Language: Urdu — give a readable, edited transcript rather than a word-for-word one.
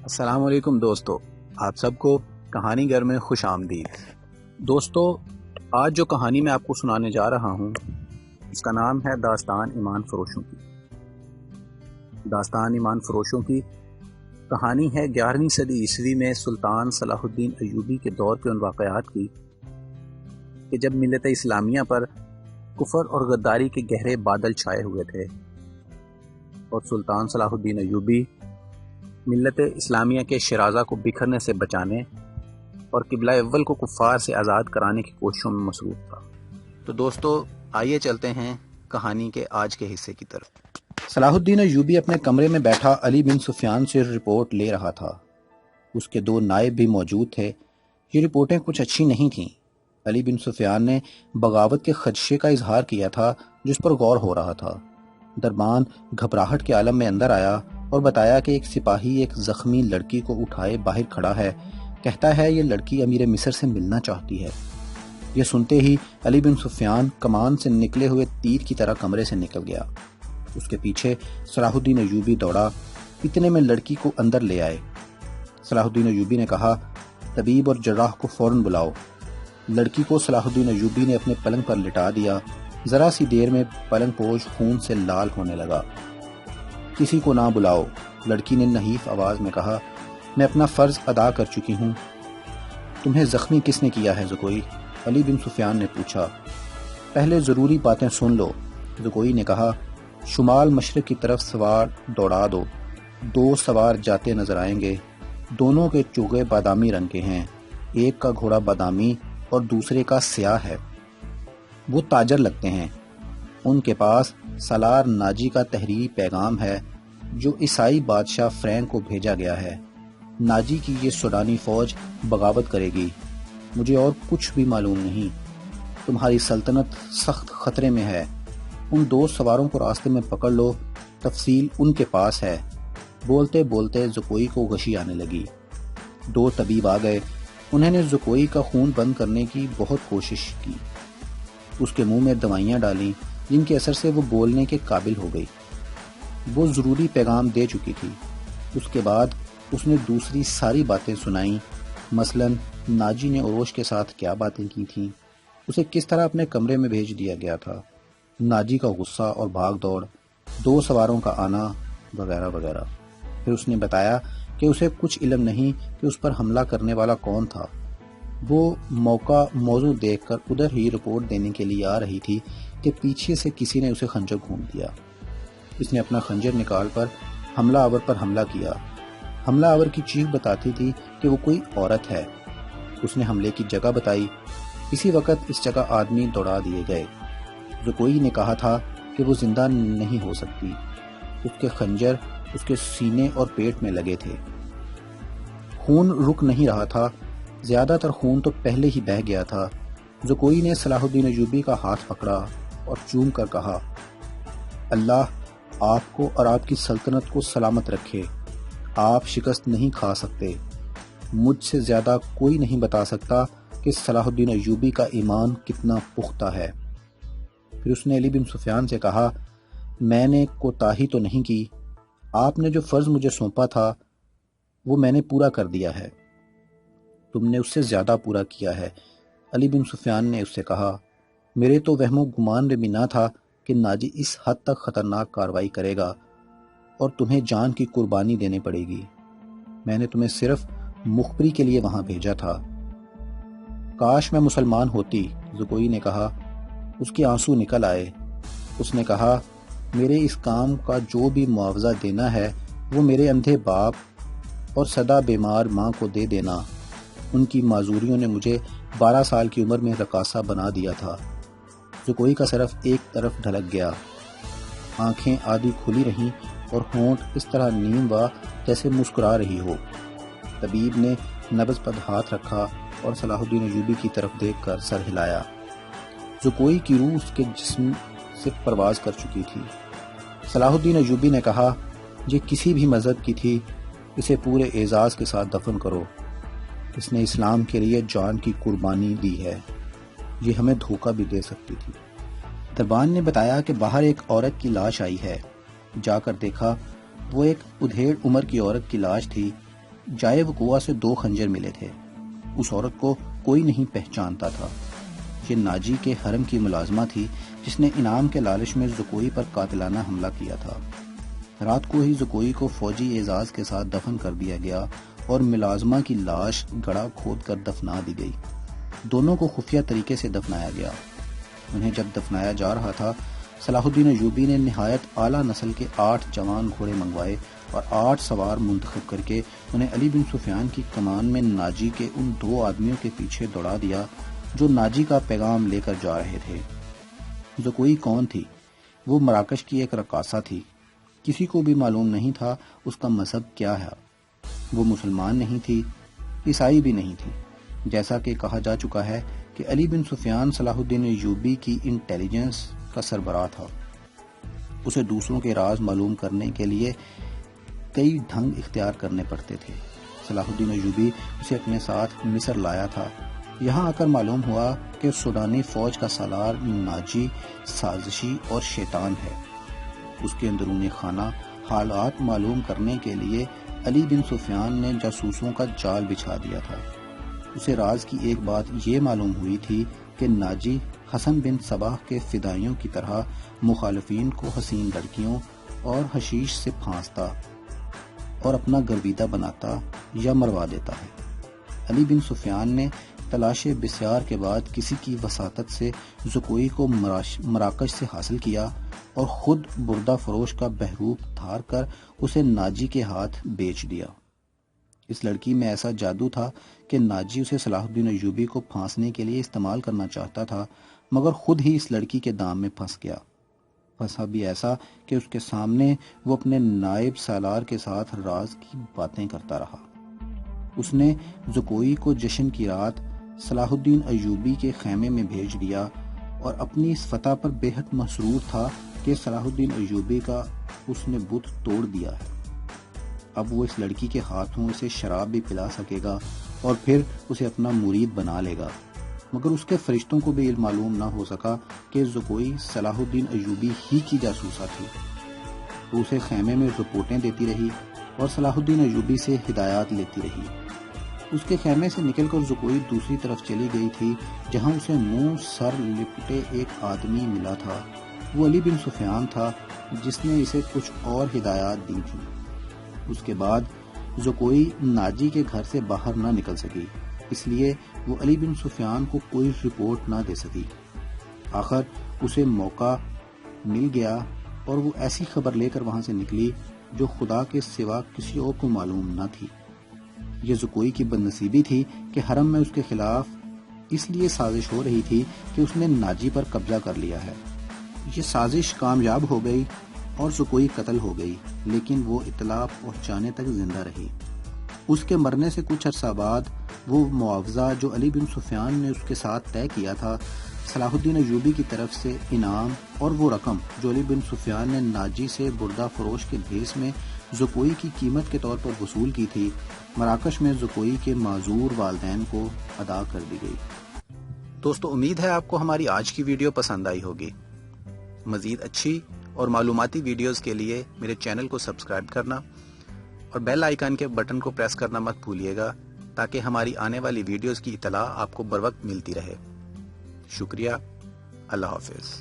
السلام علیکم دوستو، آپ سب کو کہانی گھر میں خوش آمدید۔ دوستو، آج جو کہانی میں آپ کو سنانے جا رہا ہوں اس کا نام ہے داستان ایمان فروشوں کی۔ داستان ایمان فروشوں کی کہانی ہے 11ویں صدی عیسوی میں سلطان صلاح الدین ایوبی کے دور کے ان واقعات کی کہ جب ملت اسلامیہ پر کفر اور غداری کے گہرے بادل چھائے ہوئے تھے اور سلطان صلاح الدین ایوبی ملت اسلامیہ کے شرازہ کو بکھرنے سے بچانے اور قبلہ اول کو کفار سے آزاد کرانے کی کوششوں میں مصروف تھا۔ تو دوستو، آئیے چلتے ہیں کہانی کے آج کے حصے کی طرف۔ صلاح الدین ایوبی اپنے کمرے میں بیٹھا علی بن سفیان سے رپورٹ لے رہا تھا۔ اس کے 2 نائب بھی موجود تھے۔ یہ رپورٹیں کچھ اچھی نہیں تھیں۔ علی بن سفیان نے بغاوت کے خدشے کا اظہار کیا تھا جس پر غور ہو رہا تھا۔ دربان گھبراہٹ کے عالم میں اندر آیا اور بتایا کہ ایک سپاہی ایک زخمی لڑکی کو اٹھائے باہر کھڑا ہے، کہتا ہے یہ لڑکی امیر مصر سے ملنا چاہتی ہے۔ یہ سنتے ہی علی بن سفیان کمان سے نکلے ہوئے تیر کی طرح کمرے سے نکل گیا۔ اس کے پیچھے صلاح الدین ایوبی دوڑا، اتنے میں لڑکی کو اندر لے آئے۔ صلاح الدین ایوبی نے کہا، طبیب اور جراح کو فوراً بلاؤ۔ لڑکی کو صلاح الدین ایوبی نے اپنے پلنگ پر لٹا دیا۔ ذرا سی دیر میں پلنگ پوش خون سے لال ہونے لگا۔ کسی کو نہ بلاؤ، لڑکی نے نحیف آواز میں کہا، میں اپنا فرض ادا کر چکی ہوں۔ تمہیں زخمی کس نے کیا ہے زکوئی؟ علی بن سفیان نے پوچھا۔ پہلے ضروری باتیں سن لو، زکوئی نے کہا۔ شمال مشرق کی طرف سوار دوڑا دو۔ 2 سوار جاتے نظر آئیں گے۔ دونوں کے چوغے بادامی رنگ کے ہیں۔ ایک کا گھوڑا بادامی اور دوسرے کا سیاہ ہے۔ وہ تاجر لگتے ہیں۔ ان کے پاس سالار ناجی کا تحریری پیغام ہے جو عیسائی بادشاہ فرینک کو بھیجا گیا ہے۔ ناجی کی یہ سوڈانی فوج بغاوت کرے گی۔ مجھے اور کچھ بھی معلوم نہیں۔ تمہاری سلطنت سخت خطرے میں ہے۔ ان 2 سواروں کو راستے میں پکڑ لو، تفصیل ان کے پاس ہے۔ بولتے بولتے زکوئی کو غشی آنے لگی۔ 2 طبیب آ گئے۔ انہوں نے زکوئی کا خون بند کرنے کی بہت کوشش کی۔ اس کے منہ میں دوائیاں ڈالیں جن کے اثر سے وہ بولنے کے قابل ہو گئی۔ وہ ضروری پیغام دے چکی تھی۔ اس کے بعد اس نے دوسری ساری باتیں سنائیں، مثلاً ناجی نے عروش کے ساتھ کیا باتیں کی تھیں، اسے کس طرح اپنے کمرے میں بھیج دیا گیا تھا، ناجی کا غصہ اور بھاگ دوڑ، 2 سواروں کا آنا، وغیرہ وغیرہ۔ پھر اس نے بتایا کہ اسے کچھ علم نہیں کہ اس پر حملہ کرنے والا کون تھا۔ وہ موضوع دیکھ کر ادھر ہی رپورٹ دینے کے لیے آ رہی تھی کہ پیچھے سے کسی نے اسے خنجر گھونم دیا۔ اس نے اپنا خنجر نکال کر حملہ آور پر حملہ کیا۔ حملہ آور کی چیخ بتاتی تھی کہ وہ کوئی عورت ہے۔ اس نے حملے کی جگہ بتائی۔ اسی وقت اس جگہ آدمی دوڑا دیے گئے۔ زکوئی نے کہا تھا کہ وہ زندہ نہیں ہو سکتی۔ اس کے خنجر اس کے سینے اور پیٹ میں لگے تھے۔ خون رک نہیں رہا تھا۔ زیادہ تر خون تو پہلے ہی بہہ گیا تھا۔ زکوئی نے صلاح الدین ایوبی کا ہاتھ پکڑا اور چوم کر کہا، اللہ آپ کو اور آپ کی سلطنت کو سلامت رکھے۔ آپ شکست نہیں کھا سکتے۔ مجھ سے زیادہ کوئی نہیں بتا سکتا کہ صلاح الدین ایوبی کا ایمان کتنا پختہ ہے۔ پھر اس نے علی بن سفیان سے کہا، میں نے کوتاہی تو نہیں کی۔ آپ نے جو فرض مجھے سونپا تھا وہ میں نے پورا کر دیا ہے۔ تم نے اس سے زیادہ پورا کیا ہے۔ علی بن سفیان نے اس سے کہا، میرے تو وہم و گمان میں بھی نہ تھا کہ ناجی اس حد تک خطرناک کارروائی کرے گا اور تمہیں جان کی قربانی دینی پڑے گی۔ میں نے تمہیں صرف مخبری کے لیے وہاں بھیجا تھا۔ کاش میں مسلمان ہوتی، زکوئی نے کہا۔ اس کے آنسو نکل آئے۔ اس نے کہا، میرے اس کام کا جو بھی معاوضہ دینا ہے وہ میرے اندھے باپ اور سدا بیمار ماں کو دے دینا۔ ان کی معذوریوں نے مجھے 12 سال کی عمر میں رقاصہ بنا دیا تھا۔ زکوئی کا صرف ایک طرف ڈھلک گیا۔ آنکھیں آدھی کھلی رہیں اور ہونٹ اس طرح نیم ہوا جیسے مسکرا رہی ہو۔ طبیب نے نبض پر ہاتھ رکھا اور صلاح الدین ایوبی کی طرف دیکھ کر سر ہلایا۔ زکوئی کی روح اس کے جسم سے پرواز کر چکی تھی۔ صلاح الدین ایوبی نے کہا، یہ کسی بھی مذہب کی تھی، اسے پورے اعزاز کے ساتھ دفن کرو۔ اس نے اسلام کے لیے جان کی قربانی دی ہے۔ یہ ہمیں دھوکہ بھی دے سکتی تھی۔ دربان نے بتایا کہ باہر ایک عورت کی لاش آئی ہے۔ جا کر دیکھا، وہ ایک ادھیڑ عمر کی عورت کی لاش تھی۔ جائے وقوع سے 2 خنجر ملے تھے۔ اس عورت کو کوئی نہیں پہچانتا تھا۔ یہ ناجی کے حرم کی ملازمہ تھی جس نے انعام کے لالچ میں زکوئی پر قاتلانہ حملہ کیا تھا۔ رات کو ہی زکوئی کو فوجی اعزاز کے ساتھ دفن کر دیا گیا اور ملازمہ کی لاش گڑھا کھود کر دفنا دی گئی۔ دونوں کو خفیہ طریقے سے دفنایا گیا۔ انہیں جب دفنایا جا رہا تھا، صلاح الدین ایوبی نے نہایت اعلیٰ نسل کے 8 جوان گھوڑے منگوائے اور 8 سوار منتخب کر کے انہیں علی بن سفیان کی کمان میں ناجی کے ان 2 آدمیوں کے پیچھے دوڑا دیا جو ناجی کا پیغام لے کر جا رہے تھے۔ زکوئی کون تھی؟ وہ مراکش کی ایک رقاصہ تھی۔ کسی کو بھی معلوم نہیں تھا اس کا مذہب کیا ہے۔ وہ مسلمان نہیں تھی، عیسائی بھی نہیں تھی۔ جیسا کہ کہا جا چکا ہے کہ علی بن سفیان صلاح الدین ایوبی کی انٹیلیجنس کا سربراہ تھا۔ اسے دوسروں کے راز معلوم کرنے کے لیے کئی ڈھنگ اختیار کرنے پڑتے تھے۔ صلاح الدین ایوبی اسے اپنے ساتھ مصر لایا تھا۔ یہاں آ کر معلوم ہوا کہ سوڈانی فوج کا سالار ناجی سازشی اور شیطان ہے۔ اس کے اندرون خانہ حالات معلوم کرنے کے لیے علی بن سفیان نے جاسوسوں کا جال بچھا دیا تھا۔ اسے راز کی ایک بات یہ معلوم ہوئی تھی کہ ناجی حسن بن صباح کے فدائیوں کی طرح مخالفین کو حسین لڑکیوں اور حشیش سے پھانستا اور اپنا گرویدہ بناتا یا مروا دیتا ہے۔ علی بن سفیان نے تلاش بسیار کے بعد کسی کی وساطت سے زکوئی کو مراکش سے حاصل کیا اور خود بردہ فروش کا بہروپ دھار کر اسے ناجی کے ہاتھ بیچ دیا۔ اس لڑکی میں ایسا جادو تھا کہ ناجی اسے صلاح الدین ایوبی کو پھانسنے کے لیے استعمال کرنا چاہتا تھا، مگر خود ہی اس لڑکی کے دام میں پھنس گیا۔ پھنسا بھی ایسا کہ اس کے سامنے وہ اپنے نائب سالار کے ساتھ راز کی باتیں کرتا رہا۔ اس نے زکوئی کو جشن کی رات صلاح الدین ایوبی کے خیمے میں بھیج دیا اور اپنی اس فتح پر بے حد مسرور تھا کہ صلاح الدین ایوبی کا اس نے بت توڑ دیا ہے۔ اب وہ اس لڑکی کے ہاتھوں اسے شراب بھی پلا سکے گا اور پھر اسے اپنا مرید بنا لے گا۔ مگر اس کے فرشتوں کو بھی علم معلوم نہ ہو سکا کہ زکوئی صلاح الدین ایوبی ہی کی جاسوسہ تھی۔ وہ اسے خیمے میں رپورٹیں دیتی رہی اور صلاح الدین ایوبی سے ہدایات لیتی رہی۔ اس کے خیمے سے نکل کر زکوئی دوسری طرف چلی گئی تھی جہاں اسے منہ سر لپٹے ایک آدمی ملا تھا۔ وہ علی بن سفیان تھا جس نے اسے کچھ اور ہدایات دی تھی۔ اس کے بعد زکوئی ناجی کے گھر سے باہر نہ نکل سکی، اس لیے وہ علی بن سفیان کو کوئی رپورٹ نہ دے سکی۔ آخر اسے موقع مل گیا اور وہ ایسی خبر لے کر وہاں سے نکلی جو خدا کے سوا کسی اور کو معلوم نہ تھی۔ یہ زکوئی کی بدنصیبی تھی کہ حرم میں اس کے خلاف اس لیے سازش ہو رہی تھی کہ اس نے ناجی پر قبضہ کر لیا ہے۔ یہ سازش کامیاب ہو گئی اور زکوئی قتل ہو گئی، لیکن وہ اطلاع پہنچانے تک زندہ رہی۔ اس کے مرنے سے کچھ عرصہ بعد وہ معاوضہ جو علی بن سفیان نے اس کے ساتھ طے کیا تھا، صلاح الدین ایوبی کی طرف سے انعام اور وہ رقم جو علی بن سفیان نے ناجی سے بردہ فروش کے بھیس میں زکوئی کی قیمت کے طور پر وصول کی تھی، مراکش میں زکوئی کے معذور والدین کو ادا کر دی گئی۔ دوستو، امید ہے آپ کو ہماری آج کی ویڈیو پسند آئی ہوگی۔ مزید اچھی اور معلوماتی ویڈیوز کے لیے میرے چینل کو سبسکرائب کرنا اور بیل آئیکن کے بٹن کو پریس کرنا مت بھولیے گا تاکہ ہماری آنے والی ویڈیوز کی اطلاع آپ کو بروقت ملتی رہے۔ شکریہ۔ اللہ حافظ۔